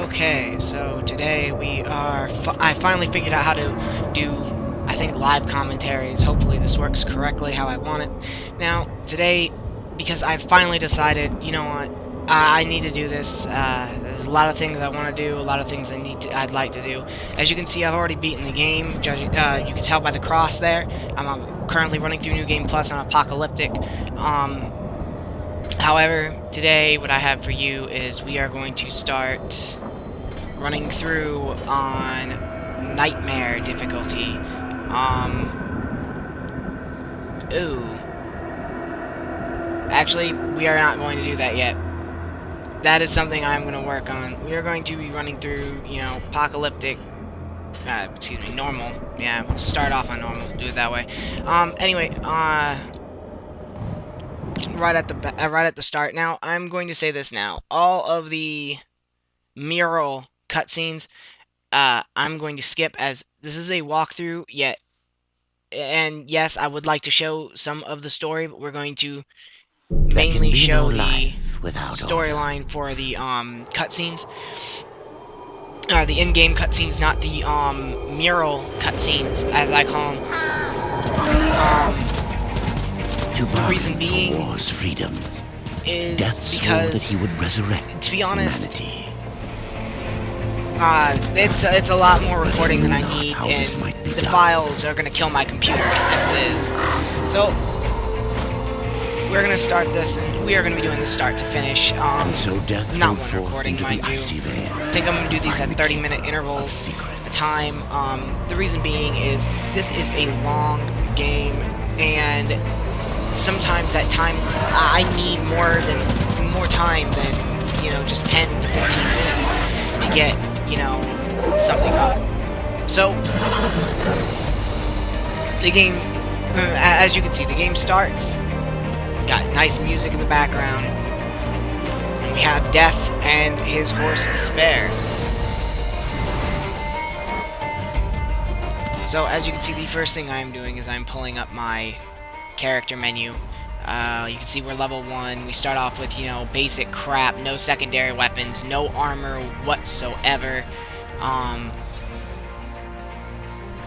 Okay, so today I finally figured out how to do, I think, live commentaries. Hopefully this works correctly how I want it. Now, today, because I finally decided, you know what, I need to do this. There's a lot of things I want to do, a lot of things I'd like to do. As you can see, I've already beaten the game. You can tell by the cross there. I'm currently running through New Game Plus on Apocalyptic. However, today what I have for you is we are going to start running through on Nightmare difficulty. Ooh. Actually, we are not going to do that yet. That is something I'm going to work on. We are going to be running through, you know, apocalyptic, excuse me, normal. Yeah, we'll start off on normal, do it that way. Anyway, right at the start now, I'm going to say this now. All of the mural cutscenes, I'm going to skip, as this is a walkthrough, and yes, I would like to show some of the story, but we're going to mainly show the storyline for the cutscenes, or the in-game cutscenes, not the mural cutscenes, as I call them. The reason being freedom. is Death because, that he would resurrect to be honest, humanity. it's a lot more recording than I need, and the done. files are gonna kill my computer as it is. So we're gonna start this, and we are gonna be doing the start to finish. And so death not rode one forth recording, into mind the you. icy veil, I think I'm gonna do these at find the 30-minute keeper intervals of secrets. a time. The reason being is this is a long game, and sometimes that time I need more time than, you know, just 10 to 15 minutes to get, you know, something up. So the game, as you can see, the game starts. Got nice music in the background, and we have Death and his horse Despair. So as you can see, the first thing I'm doing is I'm pulling up my character menu. You can see we're level 1. We start off with, you know, basic crap, no secondary weapons, no armor whatsoever.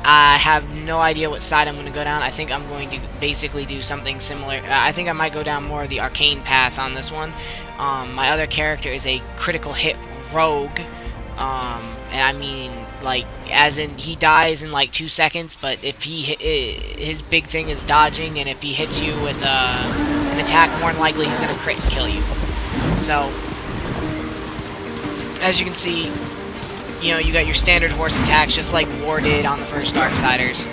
I have no idea what side I'm going to go down. I think I'm going to basically do something similar. I think I might go down more of the arcane path on this one. My other character is a critical hit rogue. And I mean, like, as in, he dies in like 2 seconds, but if his big thing is dodging, and if he hits you with an attack, more than likely he's gonna crit and kill you. So, as you can see, you know, you got your standard horse attacks, just like War did on the first Darksiders.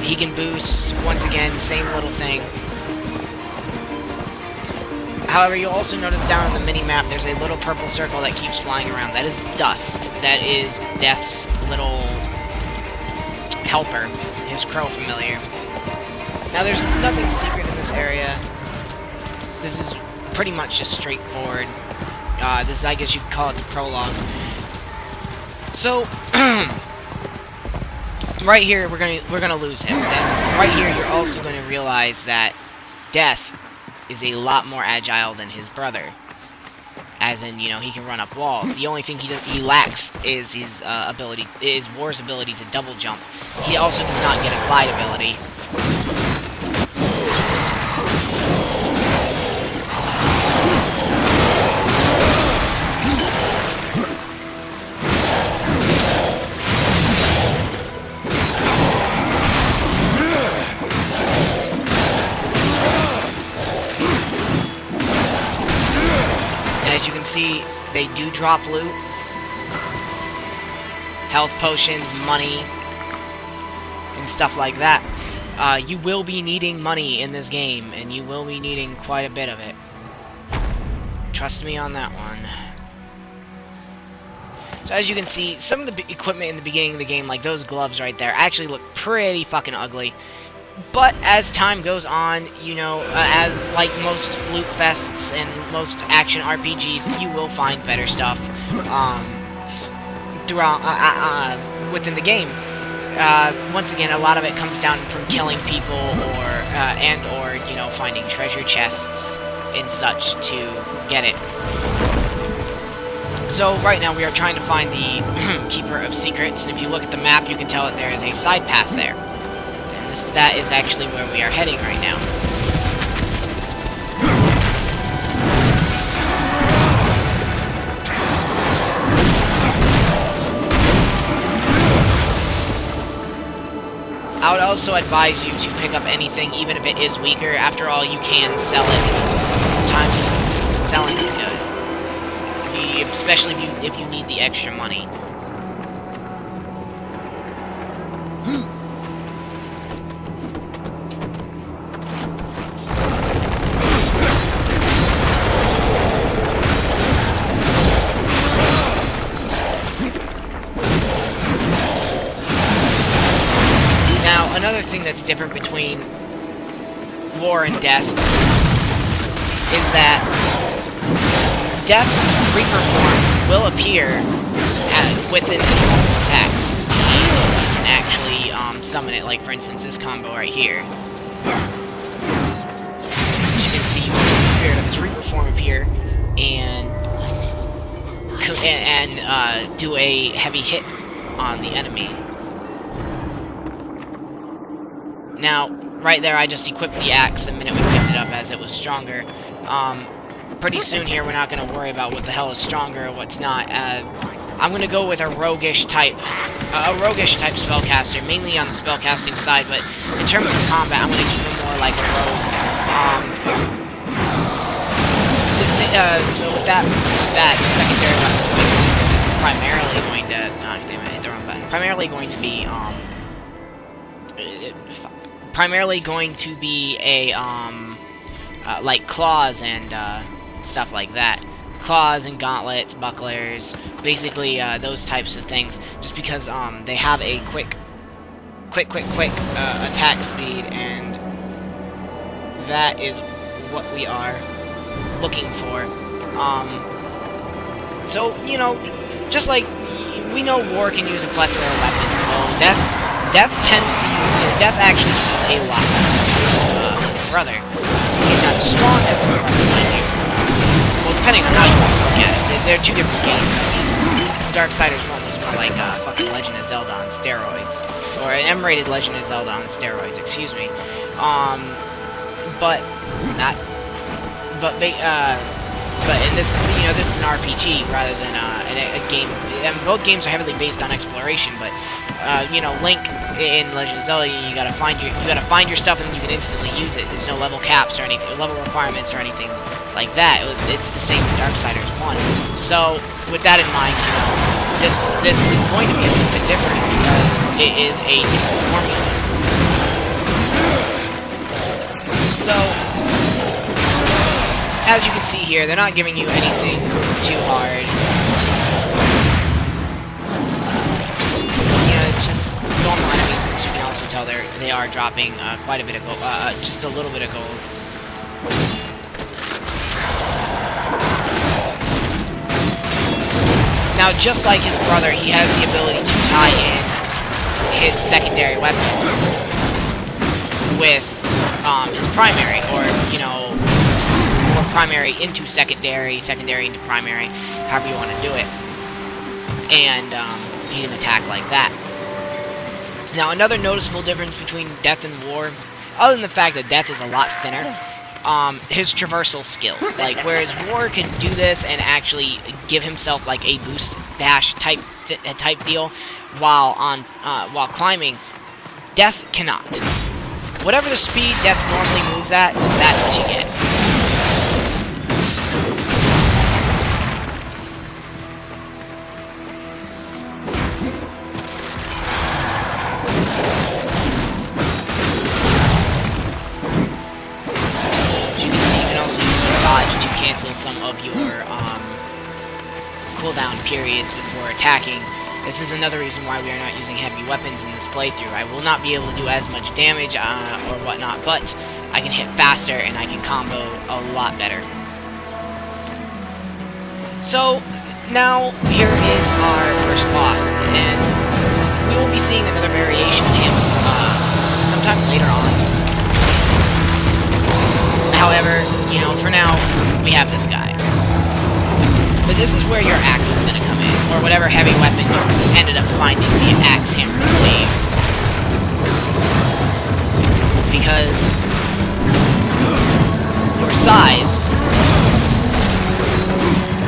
He can boost, once again, same little thing. However, you'll also notice down on the mini-map, there's a little purple circle that keeps flying around. That is dust. That is Death's little helper, his crow familiar. Now, there's nothing secret in this area. This is pretty much just straightforward. This is, I guess you could call it the prologue. So, right here, we're gonna lose him. And right here, you're also gonna realize that Death is a lot more agile than his brother. As in, you know, he can run up walls. The only thing he lacks is his War's ability to double jump. He also does not get a glide ability. As you can see, they do drop loot. Health potions, money, and stuff like that. You will be needing money in this game, and you will be needing quite a bit of it. Trust me on that one. So as you can see, some of the equipment in the beginning of the game, like those gloves right there, actually look pretty fucking ugly. But as time goes on, you know, as like most loot fests and most action RPGs, you will find better stuff throughout within the game. Once again, a lot of it comes down from killing people, or you know, finding treasure chests and such to get it. So right now we are trying to find the Keeper of Secrets, and if you look at the map, you can tell that there is a side path there. And that is actually where we are heading right now. I would also advise you to pick up anything, even if it is weaker. After all, you can sell it. Sometimes selling is good. Especially if you need the extra money. Now, another thing that's different between War and Death is that Death's Reaper form will appear within attacks. You can actually summon it, like for instance this combo right here. As you can see, you can see the spirit of his Reaper form appear and do a heavy hit on the enemy. Now, right there, I just equipped the axe the minute we picked it up as it was stronger. Pretty soon here, we're not going to worry about what the hell is stronger or what's not. I'm going to go with a roguish type spellcaster, mainly on the spellcasting side, but in terms of combat, I'm going to keep him more like a rogue. So with that secondary weapon, it's primarily going to, damn it, I hit the wrong button. Primarily going to be a like claws and stuff like that. Claws and gauntlets, bucklers, basically those types of things. Just because they have a quick attack speed, and that is what we are looking for. So you know, just like we know War can use a plethora of weapons. Well, Death actually uses a lot of brother. He's not as strong as his brother, mind you. Well, depending on how you want to look at it, they're two different games. I mean, Darksiders 1 was more like fucking Legend of Zelda on steroids, or an M-rated Legend of Zelda on steroids. Excuse me. But in this, you know, this is an RPG rather than a game. I mean, both games are heavily based on exploration, but you know, Link in Legend of Zelda, you gotta find your stuff and you can instantly use it. There's no level caps or anything, level requirements or anything like that. It's the same in Darksiders 1. So with that in mind, you know, this is going to be a little bit different because it is a different formula. So as you can see here, they're not giving you anything too hard. You know, it's just normal enemies. You can also tell they are dropping quite a bit of gold, just a little bit of gold. Now, just like his brother, he has the ability to tie in his secondary weapon with his primary, or you know, or primary into secondary, secondary into primary, however you want to do it. And he can attack like that. Now, another noticeable difference between Death and War, other than the fact that Death is a lot thinner, his traversal skills. Like, whereas War can do this and actually give himself like a boost dash type deal while climbing, Death cannot. Whatever the speed Death normally moves at, that's what you get. Cancel some of your cooldown periods before attacking. This is another reason why we are not using heavy weapons in this playthrough. I will not be able to do as much damage or whatnot, but I can hit faster and I can combo a lot better. So now here is our first boss, and we will be seeing another variation of him sometime later on. However, you know, for now, we have this guy. But this is where your axe is or whatever heavy weapon you ended up finding via axe, hammer, or blade. Because your size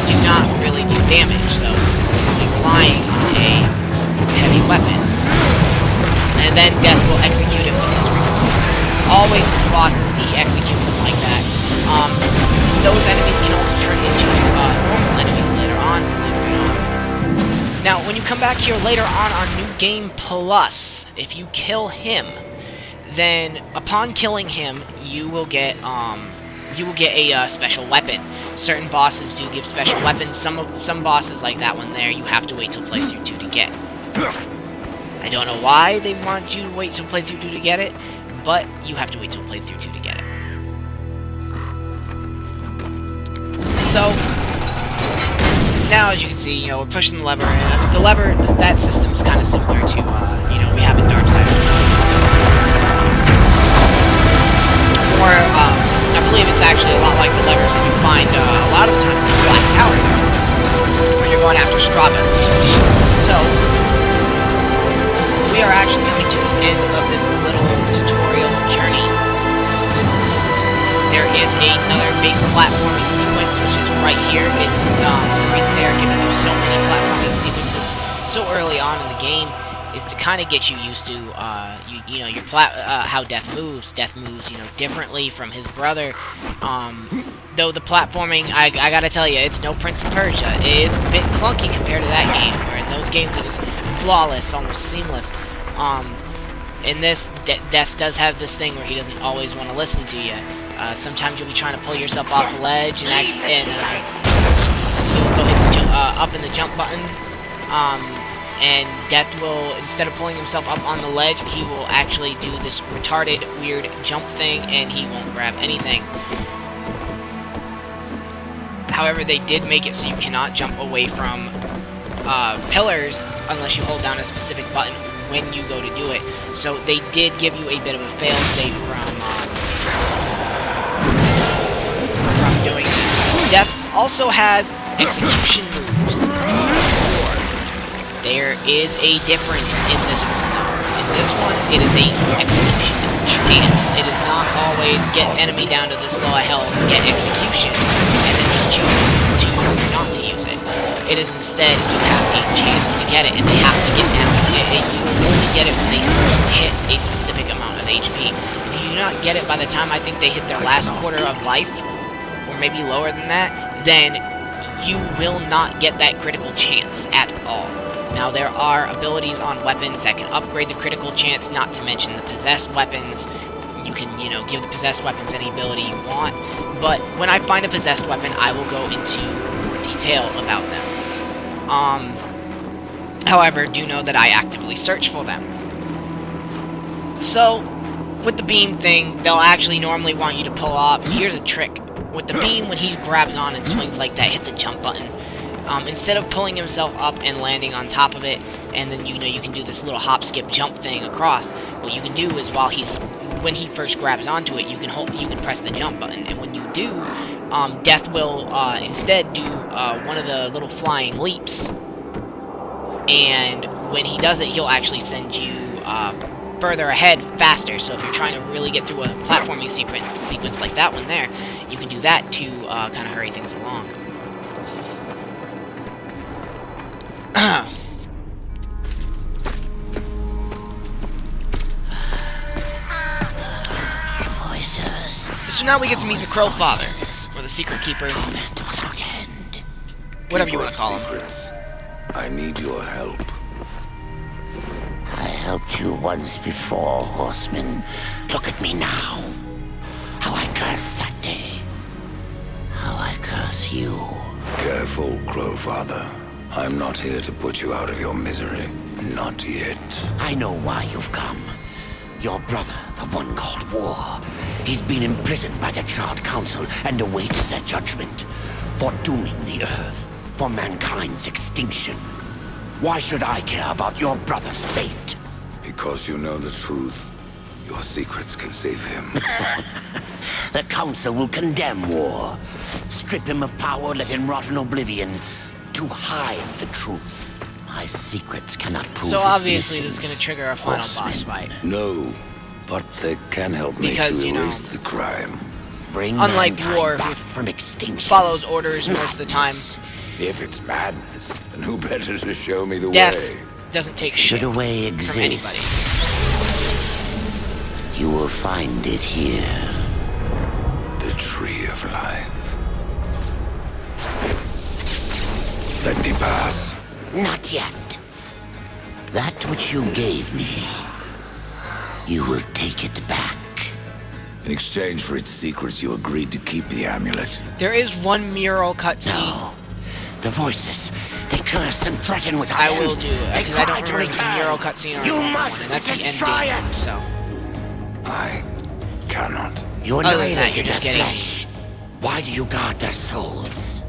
do not really do damage, so you'll be relying on a heavy weapon. And then Death will execute it with his recoil. Always with bosses, he executes them like that. Those enemies can also turn into normal enemies later on, believe it or not. Now, when you come back here later on New Game Plus, if you kill him, then upon killing him, you will get a special weapon. Certain bosses do give special weapons. Some bosses, like that one there, you have to wait till playthrough 2 to get. I don't know why they want you to wait till playthrough 2 to get it, but you have to wait till playthrough 2 to get it. So, now as you can see, we're pushing the lever, and the lever, that system's kind of similar to, we have in Darksiders. Or, I believe it's actually a lot like the levers that you find a lot of times in the Black Tower, when you're going after Strahd. So, we are actually coming to the end of this little tutorial journey. There is another big platforming sequence, which is right here. It's the reason they are giving you so many platforming sequences so early on in the game is to kind of get you used to, how Death moves. Death moves, differently from his brother. Though the platforming, I gotta tell you, it's no Prince of Persia. It is a bit clunky compared to that game, where in those games it was flawless, almost seamless. In this, Death does have this thing where he doesn't always want to listen to you. Sometimes you'll be trying to pull yourself off a ledge, and you'll go hit up in the jump button, and Death will, instead of pulling himself up on the ledge, he will actually do this retarded, weird jump thing, and he won't grab anything. However, they did make it so you cannot jump away from pillars unless you hold down a specific button when you go to do it. So they did give you a bit of a fail-safe from doing it. Death also has execution moves. There is a difference in this one, though. In this one, it is a execution chance. It is not always get enemy down to this low a health, get execution, and then just choose to use it or not to use it. It is instead, you have a chance to get it, and they have to get down. You only get it when they first hit a specific amount of HP. If you do not get it by the time I think they hit their last quarter of life, or maybe lower than that, then you will not get that critical chance at all. Now, there are abilities on weapons that can upgrade the critical chance, not to mention the possessed weapons. You can, give the possessed weapons any ability you want. But when I find a possessed weapon, I will go into detail about them. However, do know that I actively search for them. So, with the beam thing, they'll actually normally want you to pull off. Here's a trick. With the beam, when he grabs on and swings like that, hit the jump button. Instead of pulling himself up and landing on top of it, and then you can do this little hop, skip, jump thing across. What you can do is when he first grabs onto it, you can press the jump button, and when you do, Death will instead do one of the little flying leaps. And when he does it, he'll actually send you further ahead faster. So if you're trying to really get through a platforming sequence like that one there, you can do that to kind of hurry things along. So now we get to meet the Crow Father, or the Secret Keeper, whatever you want to call him. I need your help. I helped you once before, horseman. Look at me now. How I cursed that day. How I curse you. Careful, Crow Father. I'm not here to put you out of your misery. Not yet. I know why you've come. Your brother, the one called War, he's been imprisoned by the Charred Council and awaits their judgment for dooming the Earth, for mankind's extinction. Why should I care about your brother's fate? Because you know the truth. Your secrets can save him. The Council will condemn War. Strip him of power, let him rot in oblivion. To to hide the truth. My secrets cannot prove So his obviously this is innocence. going to trigger a final boss Horsemen, fight. No, but they can help me Because, to you know, erase the crime. Bring unlike mankind war, back who from extinction. follows orders most of the time, If it's madness, then who better to show me the death way? doesn't take Should shit a way from anybody. exist, you will find it here. The tree of life. Let me pass. Not yet. That which you gave me, you will take it back. In exchange for its secrets, you agreed to keep the amulet. There is one mural cutscene No. The voices, they curse and threaten with I iron. will do, They because I don't cry to remember if it's a return. mural cutscene or You a normal must one, and that's the end destroy game, it. so... I cannot. You Other than that, annihilated you're just their getting- flesh. Why do you guard their souls?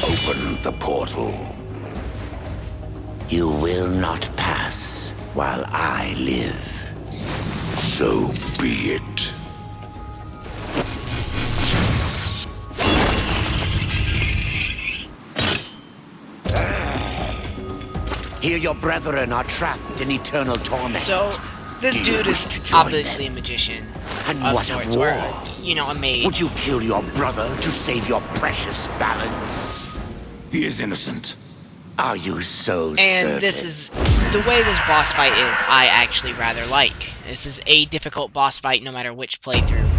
Open the portal. You will not pass while I live. So be it. Here your brethren are trapped in eternal torment. So, this Do you dude wish is to join obviously them? a magician And of what of sorts, war? or, you know, a mage. Would you kill your brother to save your precious balance? He is innocent. Are you so And certain? this is... The way this boss fight is, I actually rather like. This is a difficult boss fight no matter which playthrough.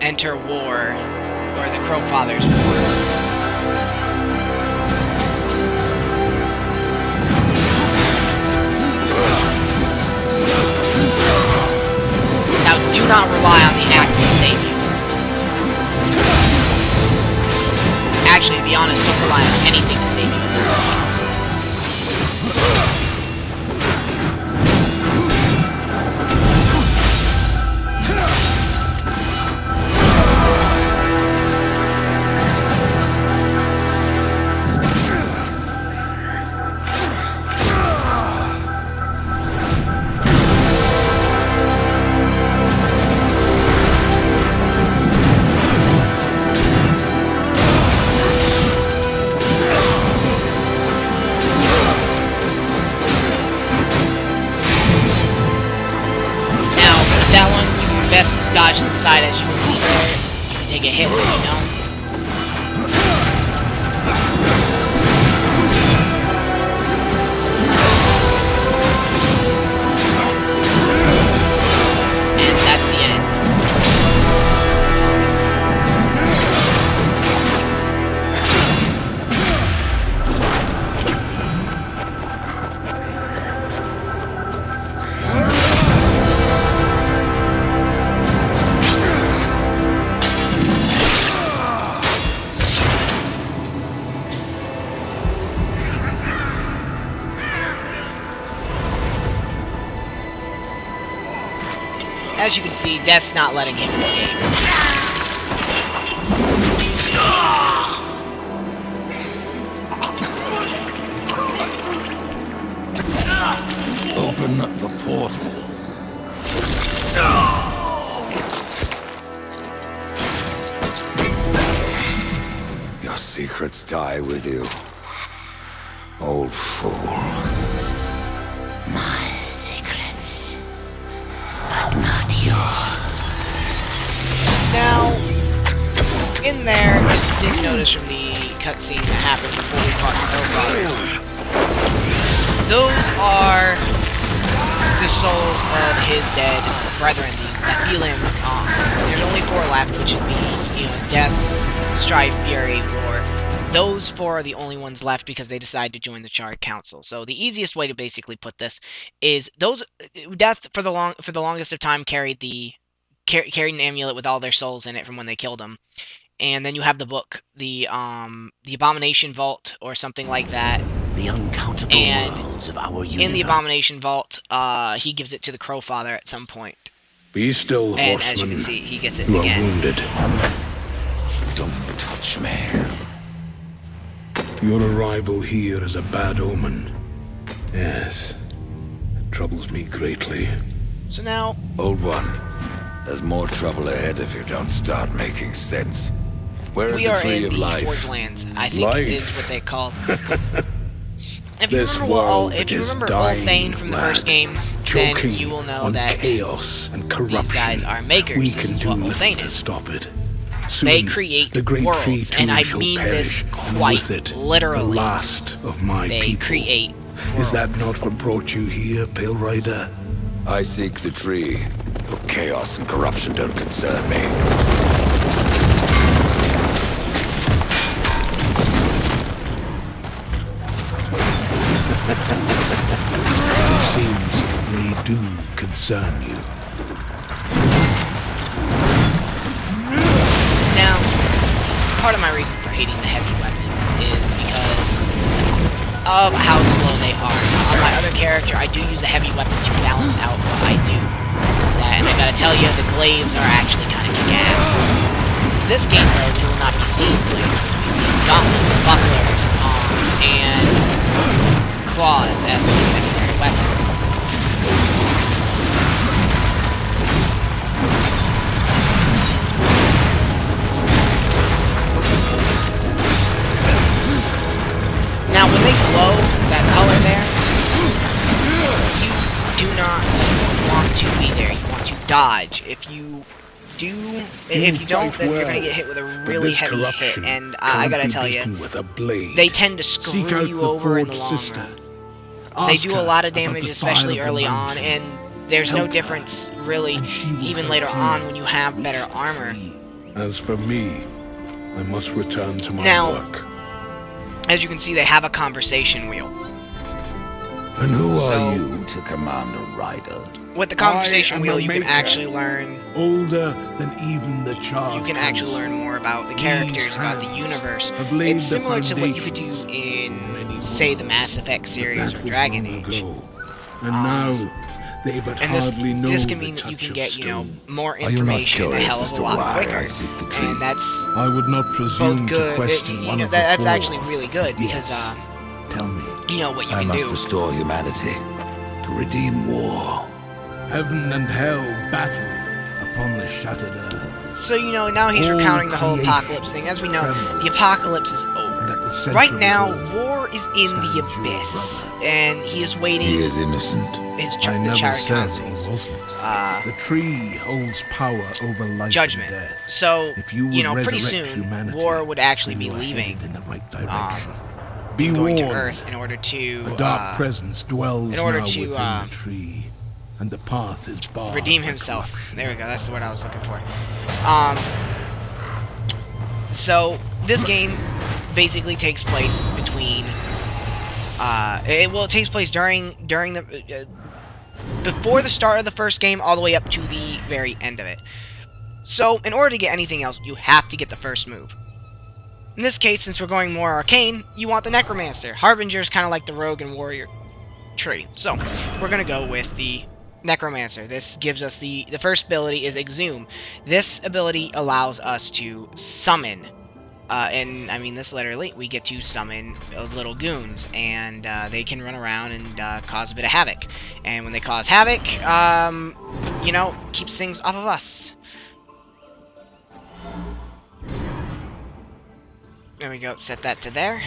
Enter war, or the Crowfather's war. Now, do not rely on the axe to save you. Actually, to be honest, don't rely on anything to save you at this point. Now, with that one, you can best dodge to the side, as you can see there. You can take a hit, you know. And that's the end. As you can see, Death's not letting him escape. Open the portal. Your secrets die with you. Old fool. My secrets, but not yours. Now, in there, as you did notice from the cutscene that happened before we fought the Crowfather, those are the souls of his dead brethren, the Nephilim. There's only 4 left, which would be, you know, Death, Strife, Fury, War. Those 4 are the only ones left because they decided to join the Charred Council. So the easiest way to basically put this is those Death for the longest of time carried an amulet with all their souls in it from when they killed him. And then you have the book, the Abomination Vault or something like that. The uncountable And worlds of our universe. In the Abomination Vault, he gives it to the Crowfather at some point. Be still, And horseman. as you can see, he gets it You are again. wounded. Don't touch me. Your arrival here is a bad omen. Yes. It troubles me greatly. So now, Old one, there's more trouble ahead if you don't start making sense. Where is We the are tree in of the life? Forge Lands, I think Life. is what they called. If This you world remember is Ulthane dying, from the lad. first game, Choking then you will know on that chaos and corruption. these guys are makers. We This can is do what little Ulthane to is. stop it. They Soon, create the great worlds, tree too and I shall mean perish, this and quite with it, literally. the last of my They people. create Is that worlds. not what brought you here, Pale Rider? I seek the tree. Your chaos and corruption don't concern me. It seems they do concern you. Now, part of my reason for hating the heavy weapons is because of how slow they are. On my other character, I do use a heavy weapon to balance out what I do. And I gotta tell you, the glaives are actually kind of kick-ass. This game, though, you will not be seeing glaives. You'll be seeing gauntlets, bucklers, and claws as the secondary weapons. Now, when they glow, that color there, you do not want to be there. You want to dodge. If you don't, then you're gonna get hit with a really heavy hit. And I gotta tell you, they tend to screw you over in the long run. They do a lot of damage, especially early on, and there's no difference really even later on when you have better armor. As for me, I must return to my Now, work. as you can see, they have a conversation wheel. And who So- are you to command a rider? With the conversation I am wheel, a you can maker. actually learn. Older than even the charred You can actually council. learn more about the characters, about the hands universe. have laid It's the similar to what you could do foundations in, many say, the worlds. Mass Effect series That or was Dragon long Age. ago. And now they but And this hardly know can the mean that you touch can of get, you know, stone. more Are you not information a curious hell as of a to lot why quicker. I seek the tree? And that's I would not both presume to good. question You one know, of the that's four. actually really good because, Yes. Tell me. you know what you I can must do. restore humanity to redeem war. Heaven and hell battle upon the shattered earth. So, you know, now he's All recounting the whole creation apocalypse thing. As we know, trembles. the apocalypse is And over. at the center Right of it now, all, War is in the stands your abyss, brother. and he is waiting He is innocent. his I the never Charter said Council's he wasn't. uh, The tree holds power over life judgment. and death. So, If you, you know, would pretty resurrect soon, humanity, War would actually then be you are leaving, headed in the right direction. be going to warned. Earth in order to A dark presence dwells in order now to, within the tree, and the path is barred redeem by himself. corruption. There we go. That's the word I was looking for. So this game basically takes place between. It takes place during the before the start of the first game, all the way up to the very end of it. So in order to get anything else, you have to get the first move. In this case, since we're going more arcane, you want the Necromancer. Harbinger is kind of like the Rogue and Warrior tree. So we're gonna go with the Necromancer. This gives us the first ability is Exhume. This ability allows us to summon, and I mean this literally, we get to summon little goons, and they can run around and cause a bit of havoc. And when they cause havoc, you know, keeps things off of us. There we go, set that to there.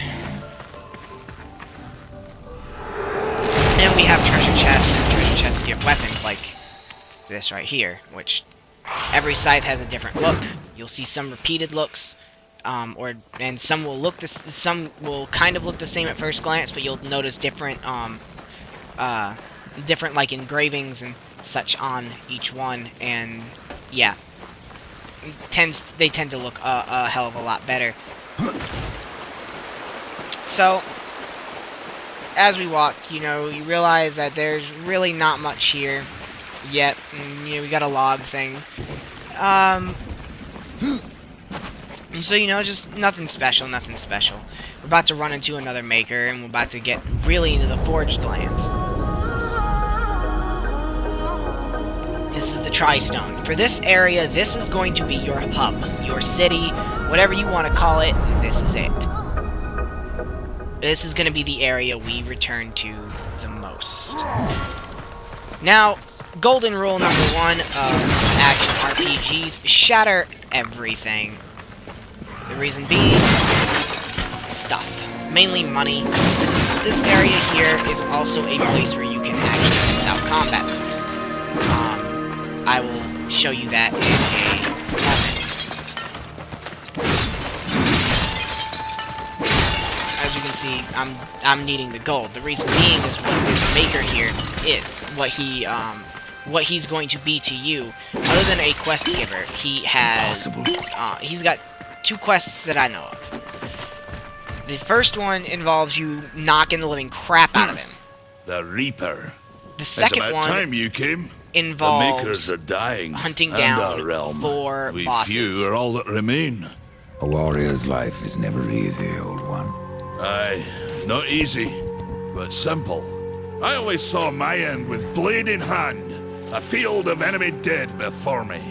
And we have treasure chests, and treasure chests give weapons like this right here, which every scythe has a different look. You'll see some repeated looks, and some will look some will kind of look the same at first glance, but you'll notice different different like engravings and such on each one, and yeah, they tend to look a hell of a lot better. So, as we walk, you know, you realize that there's really not much here yet. And, you know, we got a log thing. So, you know, just nothing special, nothing special. We're about to run into another maker, and we're about to get really into the Forged Lands. This is the Tri-Stone. For this area, this is going to be your hub, your city, whatever you want to call it, this is it. This is going to be the area we return to the most. Now, golden rule number 1 of action RPGs, shatter everything. The reason being, stuff. Mainly money. This area here is also a place where you can actually test out combat moves. I will show you that in a moment. As you can see, I'm needing the gold. The reason being is what this maker here is. What he's going to be to you. Other than a quest giver, he has he's got 2 quests that I know of. The first one involves you knocking the living crap out of him. The Reaper. The second it's about one time you came. involves the makers are dying, hunting and down our realm. 4 We bosses. few are all that remain. A warrior's life is never easy, old one. Aye, not easy, but simple. I always saw my end with blade in hand, a field of enemy dead before me.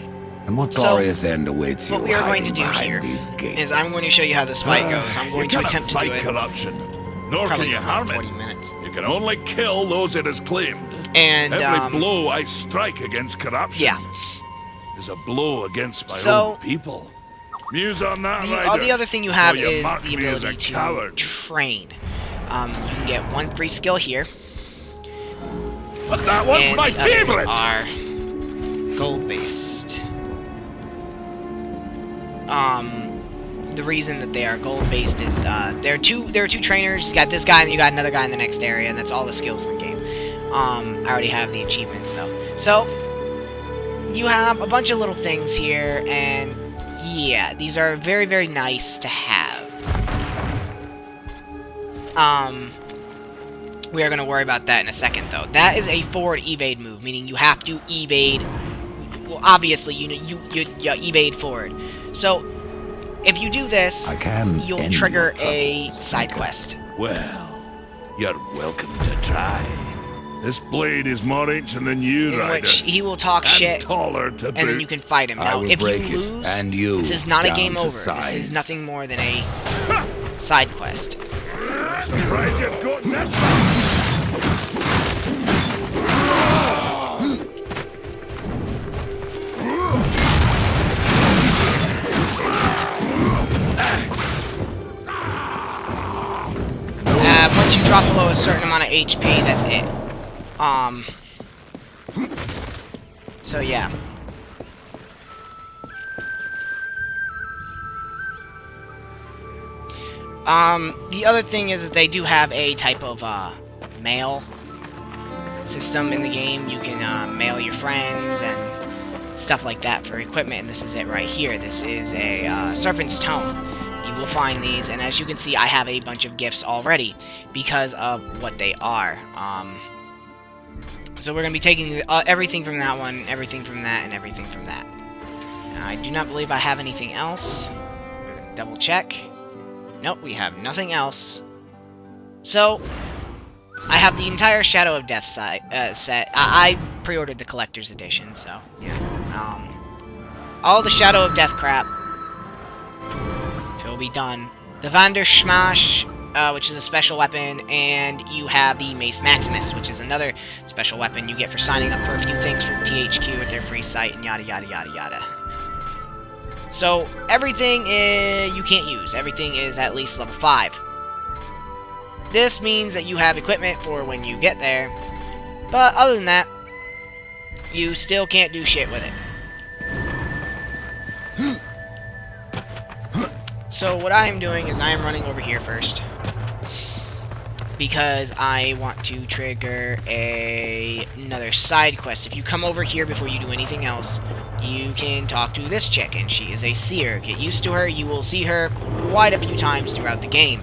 And what So, glorious end awaits you What we are going to hiding do behind here these gates? is I'm going to show you how this fight goes. I'm going you to cannot attempt to fight do it. corruption, nor Probably can you about harm 40 it. minutes. You can only kill those it has claimed. And Every blow I strike against corruption yeah. is a blow against my So- own people. Muse on that, The other thing you have before you is mark the me as a ability to coward. train. You can get 1 free skill here. But that one's and my the others favorite! are gold-based. The reason that they are gold-based is there are two trainers. You got this guy and you got another guy in the next area, and that's all the skills in the game. I already have the achievements though. So you have a bunch of little things here, and yeah, these are very, very nice to have. We are going to worry about that in a second, though. That is a forward evade move, meaning you have to evade. Well, obviously, you evade forward. So, if you do this, you'll end trigger your a troubles, side Maker. quest. Well, you're welcome to try. This blade is more ancient than you, In Ryder. which he will talk and shit, taller to and then boot. you can fight him. I Now, will if you break it, lose, and you this is not a down game to over. size. This is nothing more than a side quest. Surprised you've got that far. Once you drop below a certain amount of HP, that's it. So yeah. The other thing is that they do have a type of, mail system in the game. You can, mail your friends and stuff like that for equipment, and this is it right here. This is a, Serpent's Tome. You will find these, and as you can see, I have a bunch of gifts already because of what they are. So we're going to be taking everything from that one, everything from that, and everything from that. I do not believe I have anything else. We're going to double check. Nope, we have nothing else. So, I have the entire Shadow of Death set. I pre-ordered the collector's edition, so, yeah. All the Shadow of Death crap will be done. The Vandersmash, which is a special weapon, and you have the Mace Maximus, which is another special weapon you get for signing up for a few things from THQ at their free site, and yada yada yada yada. So, everything you can't use. Everything is at least level 5. This means that you have equipment for when you get there, but other than that, you still can't do shit with it. So what I am doing is I am running over here first, because I want to trigger another side quest. If you come over here before you do anything else, you can talk to this chick, and she is a seer. Get used to her. You will see her quite a few times throughout the game.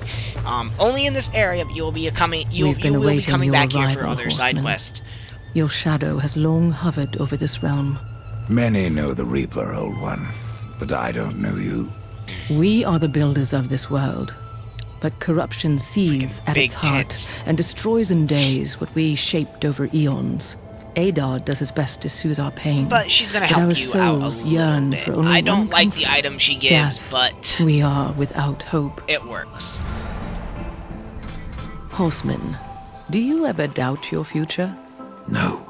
Only in this area, but you will be coming back here for other side quests. Your shadow has long hovered over this realm. Many know the Reaper, old one, but I don't know you. We are the builders of this world, but corruption seethes at big its heart tits. and destroys in days what we shaped over eons. Adar does his best to soothe our pain, But she's gonna but help our you out a souls little yearn bit. for only I don't one like the comfort, item she gives, death. but We are without hope. it works. Horseman, do you ever doubt your future? No.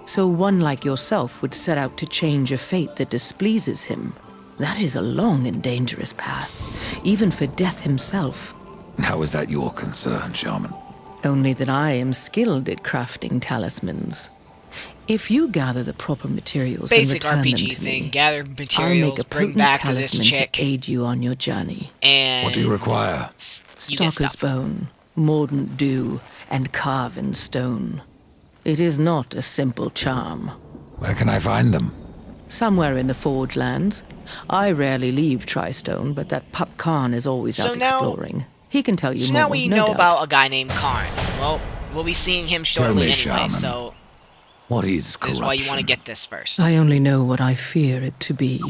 So one like yourself would set out to change a fate that displeases him. That is a long and dangerous path, even for Death himself. How is that your concern, Shaman? Only that I am skilled at crafting talismans. If you gather the proper materials Basic and return RPG them to thing. me, Gather I'll make materials, a bring potent back to this talisman chick, to aid you on your journey. and What do you require? you get Stalker's stuff. bone, mordant dew, and carven stone. It is not a simple charm. Where can I find them? Somewhere in the Forge lands. I rarely leave Tristone, but that pup Khan is always So out now- exploring. He can tell you So more, now we no know doubt. about a guy named Karn. Well, we'll be seeing him shortly me, anyway, Shaman. so What is this corruption? is why you want to get this first. I only know what I fear it to be.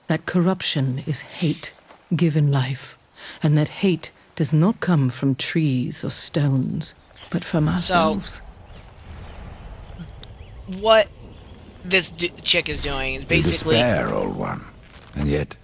That corruption is hate given life, and that hate does not come from trees or stones, but from ourselves. What this chick is doing is You basically despair, old one. And yet,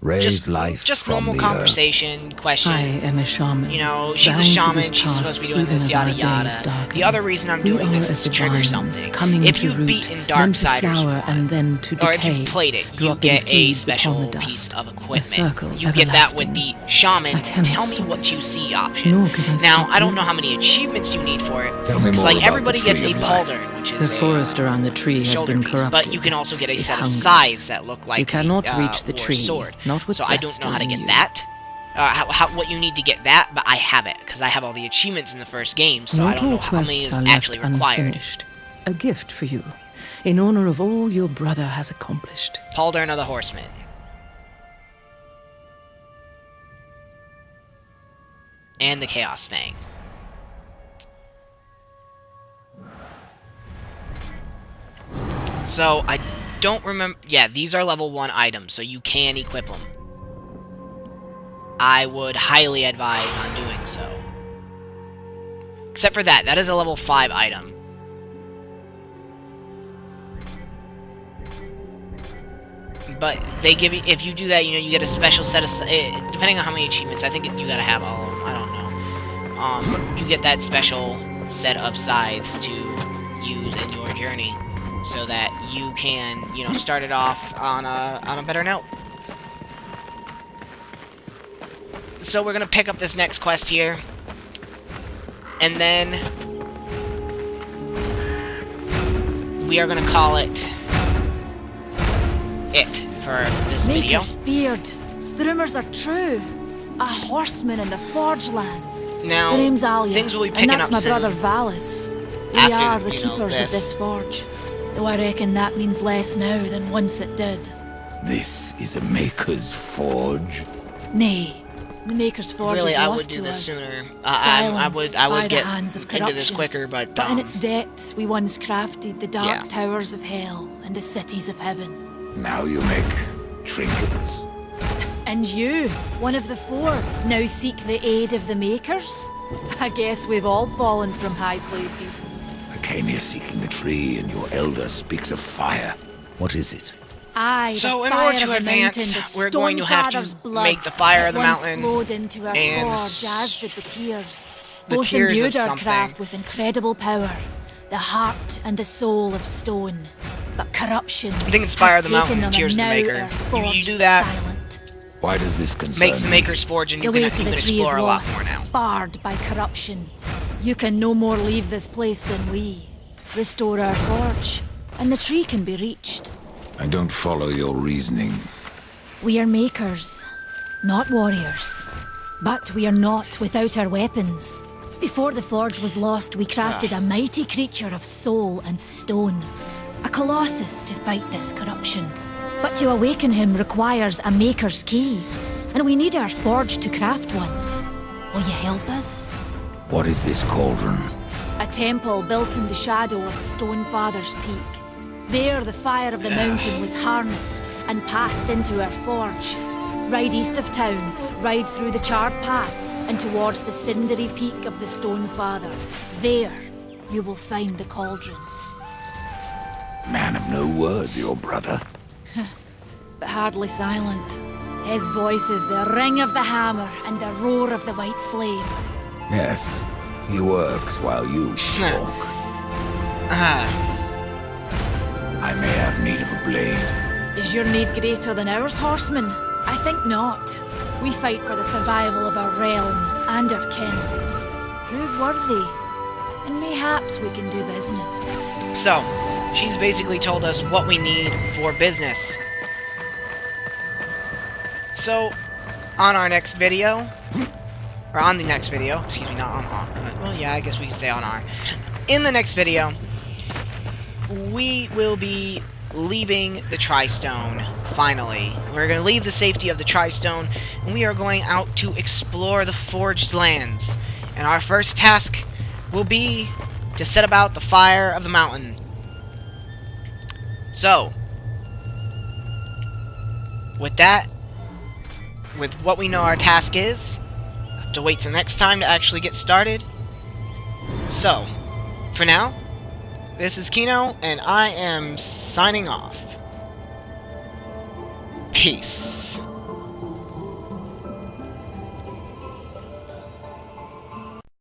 raise life just from normal the conversation, questions. I am a shaman. You know, she's a bound to shaman, this she's supposed to be task doing even this, as yada our yada. days darken. The other reason I'm We doing are this as is to trigger divines, something. coming If to you've root, beaten then to Darksiders, flower, and then to decay, or if you've played it, you dropping get a seeds special upon the piece dust, of a equipment. circle You get that with everlasting. the shaman I cannot tell me stop what it. you see option. Nor can I Now, stop I don't you. know how many achievements you need for it. Tell me It's more like about everybody the gets tree a of life. pauldron, which is The forest around the tree has shoulder been piece, corrupted. but you can also get a It set of hungers. scythes that look like You cannot the, reach the war's tree, sword. not with So I breath don't know how to still in get you. that. What you need to get that, but I have it because I have all the achievements in the first game, so I Not don't know all how many quests is are left actually required. unfinished. A gift for you, in honor of all your brother has accomplished. Pauldron of the Horseman. And the Chaos Fang. So, I don't remember... Yeah, these are level 1 items, so you can equip them. I would highly advise on doing so. Except for that. That is a level 5 item. But they give you... If you do that, you know, you get a special set of... depending on how many achievements, I think you gotta have all of them. I don't know. You get that special set of scythes to use in your journey. So that you can, you know, start it off on a better note. So we're gonna pick up this next quest here, and then we are gonna call it for this video. Maker's beard. The rumors are true. A horseman in the Forge lands. Now, the name's Alia, things will be and picking that's up my soon. brother Valis. We After, are the you know, keepers of this forge. Though I reckon that means less now than once it did. This is a maker's forge. Nay, the Maker's Forge Really, is I lost would do to this us. sooner. Silenced I by would the get hands of into this corruption. quicker, but But in its depths, we once crafted the dark Yeah. towers of hell and the cities of heaven. Now you make trinkets. And you, one of the 4, now seek the aid of the Makers? I guess we've all fallen from high places. I came here seeking the tree, and your elder speaks of fire. What is it? Aye, So the in fire order to of the advance, mountain, the we're going to have to Stonefather's blood make the fire of the that once mountain flowed into our and the forge, as did the tears. the Both tears of imbued our something. craft with incredible power, the heart and the soul of stone. But corruption I think it's fire has of the mountain taken and them, tears of and the now maker. our forge You do is that, silent. Why does this concern make the me? Maker's Forge, and The you way can to the tree is explore a lot lost, more now. barred by corruption. You can no more leave this place than we. Restore our forge, and the tree can be reached. I don't follow your reasoning. We are makers, not warriors. But we are not without our weapons. Before the forge was lost, we crafted a mighty creature of soul and stone. A colossus to fight this corruption. But to awaken him requires a maker's key. And we need our forge to craft one. Will you help us? What is this cauldron? A temple built in the shadow of Stonefather's Peak. There, the fire of the mountain was harnessed and passed into our forge. Ride east of town, ride through the charred pass and towards the cindery peak of the Stonefather. There, you will find the cauldron. Man of no words, your brother. But hardly silent. His voice is the ring of the hammer and the roar of the white flame. Yes, he works while you talk. Ah, I may have need of a blade. Is your need greater than ours, horsemen? I think not. We fight for the survival of our realm and our kin. Prove worthy, and mayhaps we can do business. So, she's basically told us what we need for business. So, on our next video, or on the next video, excuse me, not on, well, yeah, I guess we can say on our. In the next video, we will be leaving the Tri-Stone, finally. We're going to leave the safety of the Tri-Stone, and we are going out to explore the Forged Lands. And our first task will be to set about the fire of the mountain. So, with that, with what we know our task is, we'll have to wait till next time to actually get started. So, for now, this is Kino, and I am signing off. Peace.